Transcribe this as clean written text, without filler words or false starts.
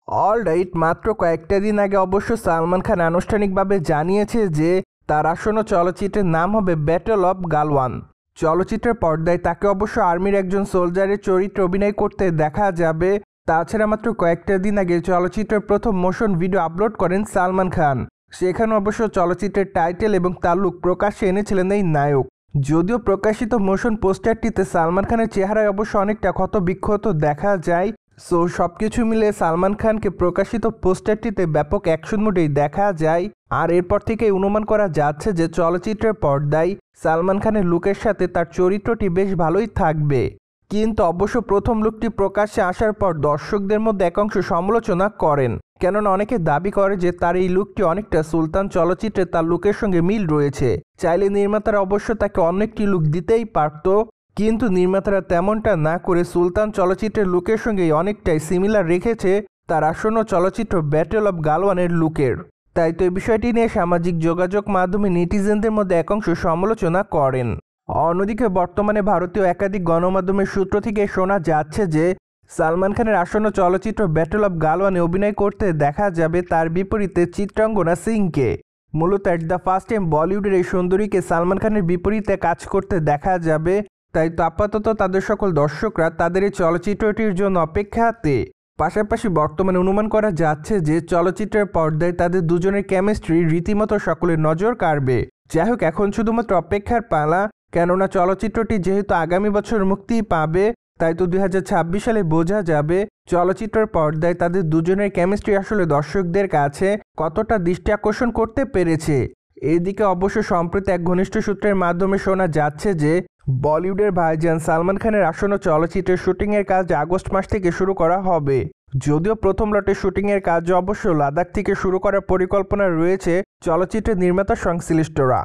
Alright, মাত্র কয়েকটা দিন আগে অবশ্য সালমান খান আনুষ্ঠানিকভাবে জানিয়েছে যে তার আসন্ন চলচ্চিত্রের নাম হবে ব্যাটল অফ গালওয়ান। চলচ্চিত্রের পর্দায় তাকে অবশ্য আর্মির একজন সোলজারের চরিত্রে অভিনয় করতে দেখা যাবে। তাছাড়া মাত্র কয়েকটা দিন আগে চলচ্চিত্রের প্রথম মোশন ভিডিও আপলোড করেন সালমান খান। সেখানে অবশ্য চলচ্চিত্রের টাইটেল এবং তার লুক প্রকাশ্যে এনেছিলেন এই নায়ক। যদিও প্রকাশিত মোশন পোস্টারটিতে সালমান খানের চেহারায় অবশ্য অনেকটা ক্ষতবিক্ষত দেখা যায়। সো সবকিছু মিলে সালমান খানকে প্রকাশিত পোস্টারটিতে ব্যাপক অ্যাকশন মোডেই দেখা যায়। আর এরপর থেকেই অনুমান করা যাচ্ছে যে চলচ্চিত্রের পর্দায় সালমান খানের লুকের সাথে তার চরিত্রটি বেশ ভালোই থাকবে। কিন্তু অবশ্য প্রথম লুকটি প্রকাশ্যে আসার পর দর্শকদের মধ্যে একাংশ সমালোচনা করেন, কেননা অনেকে দাবি করে যে তার এই লুকটি অনেকটা সুলতান চলচ্চিত্রে তার লুকের সঙ্গে মিল রয়েছে। চাইলে নির্মাতারা অবশ্য তাকে অন্য একটি লুক দিতেই পারত, কিন্তু নির্মাতারা তেমনটা না করে সুলতান চলচ্চিত্রের লুকের সঙ্গে অনেকটাই সিমিলার রেখেছে তার আসন্ন চলচ্চিত্র ব্যাটল অফ গালওয়ানের লুকের। তাই তো এই বিষয়টি নিয়ে সামাজিক যোগাযোগ মাধ্যমে নেটিজেনদের মধ্যে একাংশ সমালোচনা করেন। অন্যদিকে বর্তমানে ভারতীয় একাধিক গণমাধ্যমের সূত্র থেকে শোনা যাচ্ছে যে সালমান খানের আসন্ন চলচ্চিত্র ব্যাটল অফ গালওয়ানে অভিনয় করতে দেখা যাবে তার বিপরীতে চিত্রাঙ্গনা সিংকে। মূলত এট দ্য ফার্স্ট টাইম বলিউডের এই সুন্দরীকে সালমান খানের বিপরীতে কাজ করতে দেখা যাবে। তাই তো আপাতত তাদের সকল দর্শকরা তাদের এই চলচ্চিত্রটির জন্য অপেক্ষাতে। পাশাপাশি বর্তমানে অনুমান করা যাচ্ছে যে চলচ্চিত্রের পর্দায় তাদের দুজনের কেমিস্ট্রি রীতিমতো সকলের নজর কাড়বে। যাই হোক, এখন শুধুমাত্র অপেক্ষার পালা, কেননা চলচ্চিত্রটি যেহেতু আগামী বছর মুক্তি পাবে, তাই তো 2026 সালে বোঝা যাবে চলচ্চিত্রের পর্দায় তাদের দুজনের কেমিস্ট্রি আসলে দর্শকদের কাছে কতটা দৃষ্টি আকর্ষণ করতে পেরেছে। এদিকে অবশ্য সম্প্রতি এক ঘনিষ্ঠ সূত্রের মাধ্যমে শোনা যাচ্ছে যে বলিউডের ভাইজান সালমান খানের আসন্ন চলচ্চিত্রের শুটিংয়ের কাজ আগস্ট মাস থেকে শুরু করা হবে। যদিও প্রথম লটের শুটিংয়ের কাজ অবশ্য লাদাখ থেকে শুরু করার পরিকল্পনা রয়েছে চলচ্চিত্রের নির্মাতা সংশ্লিষ্টরা।